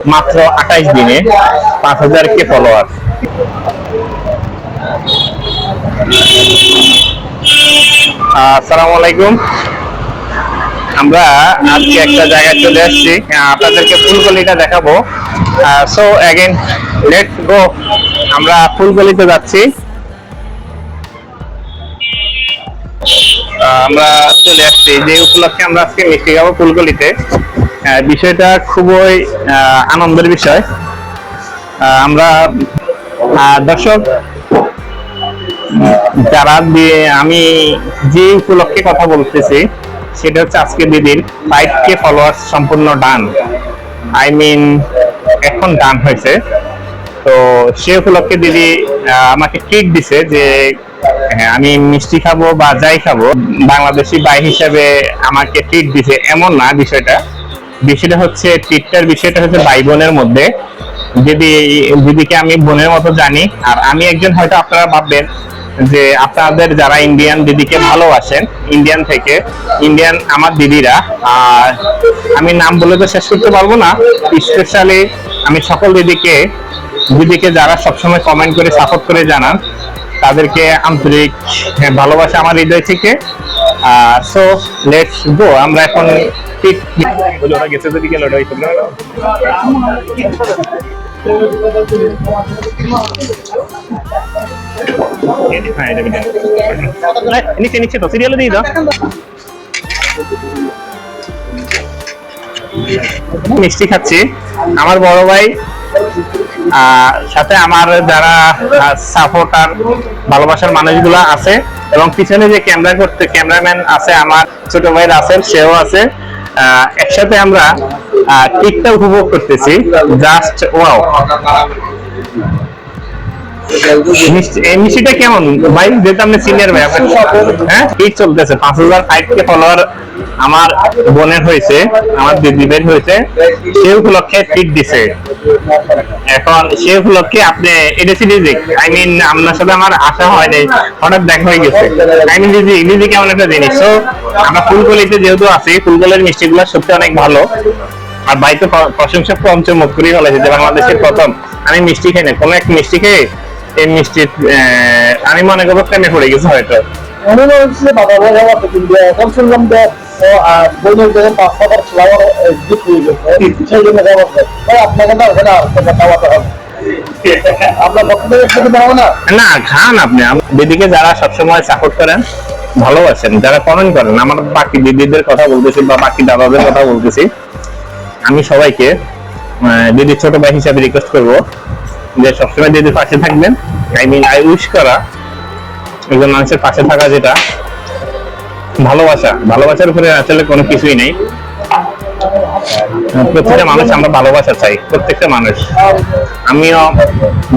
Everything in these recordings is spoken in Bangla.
মাত্র 28 দিনে 5000 ফলোয়ার। আসসালামু আলাইকুম। আমরা আজকে একটা জায়গায় চলে আসছি, আপনাদেরকে ফুলগলিটা দেখাবো। সো অ্যাগেন লেটস গো, আমরা ফুলগলিতে যাচ্ছি। আমরা চলে আসছি যে উপলক্ষে আমরা আজকে মিষ্টি খাবো ফুলগলিতে। বিষয়টা খুবই আনন্দের বিষয়। আমরা দর্শক যারা আমি যে উপলক্ষে কথা বলতেছি সেটা হচ্ছে আজকে দিদির 5K ফলোয়ার্স সম্পূর্ণ ডান, আই মিন এখন ডান হয়েছে। তো সে উপলক্ষে দিদি আমাকে ট্রিট দিছে যে হ্যাঁ আমি মিষ্টি খাবো বা যাই খাবো, বাংলাদেশি ভাই হিসেবে আমাকে ট্রিট দিছে এমন না। বিষয়টা হচ্ছে ট্রিটটার বিষয়টা হচ্ছে ভাই বোনের মধ্যে। দিদিকে আমি বোনের মতো জানি, আর আমি একজন, হয়তো আপনারা ভাববেন যে আপনাদের যারা ইন্ডিয়ান দিদিকে ভালোবাসেন, ইন্ডিয়ান আমার দিদিরা, আর আমি নাম বলে তো শেষ করতে পারবো না। স্পেশালি আমি সকল দিদিকে যারা সবসময় কমেন্ট করে সাপোর্ট করে জানান, তাদেরকে আন্তরিক ভালোবাসা আমার হৃদয় থেকে। সো লেটস গো, আমরা এখন গেছে দিদিকে লড়াই করবো। নিচে তো সিরিয়ালে দিয়ে দাও। মিষ্টি খাচ্ছি আমার বড় ভাই, সাথে আমার যারা সাপোর্টার ভালোবাসার মানুষগুলো আছে, এবং পিছনে যে ক্যামেরাম্যান আছে আমার ছোট ভাই রাসেল, সেও আছে। একসাথে আমরা কেকটা উপভোগ করতেছি। Just wow. মিষ্টিটা কেমন ভাই? যেহেতু আপনি সিনিয়র ভাই, হ্যাঁ ঠিক চলতেছে। 5005K ফলোয়ার আমার বোনের হয়েছে, আমার দিদিদের হয়েছে, সে উপলক্ষে ট্রিট দিছে। এখন সে উপলক্ষে আপনি এটা সিরিজিক, আই মিন আপনার সাথে আমার আশা হয় নাই, হঠাৎ দেখা হয়ে গেছে। আই মিন দিদি কেমন একটা জিনিস। তো আমরা ফুলকলিতে যেহেতু আছি, ফুলকলির মিষ্টিগুলো সত্যি অনেক ভালো। আর ভাই তো প্রশংসা পঞ্চমুখ করেই বলেছে যে বাংলাদেশের প্রথম। আমি মিষ্টি খাই না, কোনো এক মিষ্টি খেয়ে এই মিষ্টি আমি মনে করবো প্রেমে পড়ে গেছে হয়তো। না খান আপনি। দিদিকে যারা সবসময় সাপোর্ট করেন, ভালোবাসেন, যারা কমেন্ট করেন, আমার বাকি দিদিদের কথা বলতেছি বা বাকি দাদাদের কথা বলতেছি, আমি সবাইকে দিদির ছোট ভাই হিসাবে রিকোয়েস্ট করবো যে সবসময় দিদির পাশে থাকবেন। আই মিন আই উইশ করা, একজন মানুষের পাশে থাকা, যেটা ভালোবাসার উপরে আসলে কোনো কিছুই নেই। প্রত্যেকটা মানুষ আমরা ভালোবাসা চাই, প্রত্যেকটা মানুষ। আমিও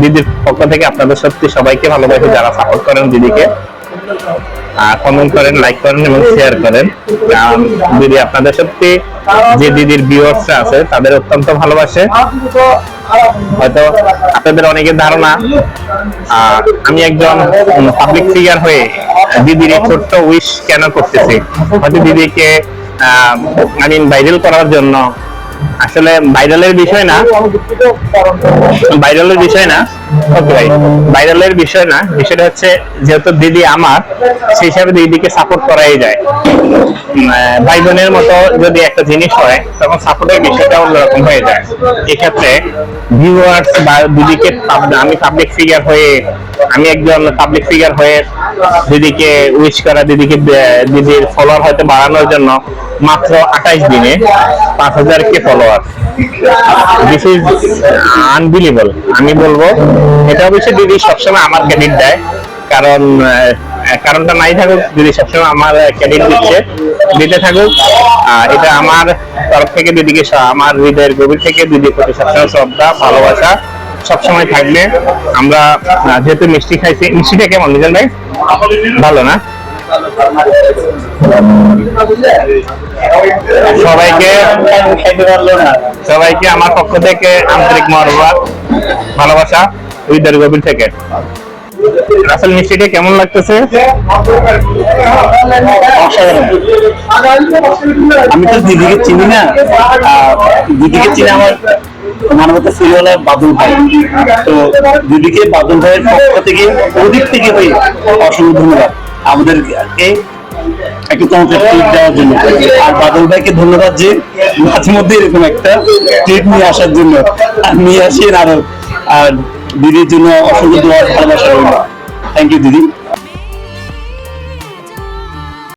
দিদির পক্ষ থেকে আপনাদের সত্যি সবাইকে ভালোবাসি, যারা সাপোর্ট করেন দিদিকে, কমেন্ট করেন, লাইক করেন এবং শেয়ার করেন। দিদি আপনাদের সত্যি, যে দিদির ভিউয়ার্সরা আছে তাদের অত্যন্ত ভালোবাসে। হয়তো আপনাদের অনেকের ধারণা আমি একজন পাবলিক ফিগার হয়ে দিদির এই ছোট্ট উইশ কেন করতেছি, হয়তো দিদিকে আই মিন ভাইরাল করার জন্য। আসলে ভাইরালের বিষয় না, বিষয়টা হচ্ছে যেহেতু দিদি আমার, সেই হিসাবে দিদিকে সাপোর্ট করাই যায়। ভাই বোনের মতো যদি একটা জিনিস হয়, তখন সাপোর্টের বিষয়টা অন্যরকম হয়ে যায়। এক্ষেত্রে ভিউয়ার্স বা দিদিকে, আমি একজন পাবলিক ফিগার হয়ে দিদিকে উইশ করা, দিদির ফলোয়ার হয়তো বাড়ানোর জন্য মাত্র 28 দিনে 5000K follower. This is unbelievable. আমি বলবো এটা অবশ্যই দিদি সবসময় আমার ক্রেডিট দেয়, কারণটা নাই থাকুক, দিদি সবসময় আমার ক্রেডিট দিতে থাকুক। এটা আমার তরফ থেকে দিদিকে, আমার হৃদয়ের গভীর থেকে দিদির প্রতি সবসময় শ্রদ্ধা, ভালোবাসা সবসময় থাকবে। আমরা যেহেতু মিষ্টি খাইছি, মিষ্টিটা কেমন নিজান ভাই? ভালো না? সবাইকে আমার পক্ষ থেকে আন্তরিক মহব্বত, ভালোবাসা হৃদয়ের গভীর থেকে। রাসেল, মিষ্টিটা কেমন লাগতেছে? আমি তো দিদিকে চিনি না, দিদিকে চিনি আমার মানবতা সিরিয়ালের বাদল ভাই। তো দিদিকে বাদল ভাইয়ের পক্ষ থেকে ওদিক থেকে হয়ে অসংখ্য ধন্যবাদ আমাদেরকে একটা চমৎকার ট্রিট দেওয়ার জন্য। আর বাদল ভাইকে ধন্যবাদ যে মাঝে মধ্যে এরকম একটা ট্রিট নিয়ে আসার জন্য, আর নিয়ে আসেন আরো। আর দিদির জন্য অসংখ্য দোয়া ভালোবাসা রইল। থ্যাংক ইউ দিদি।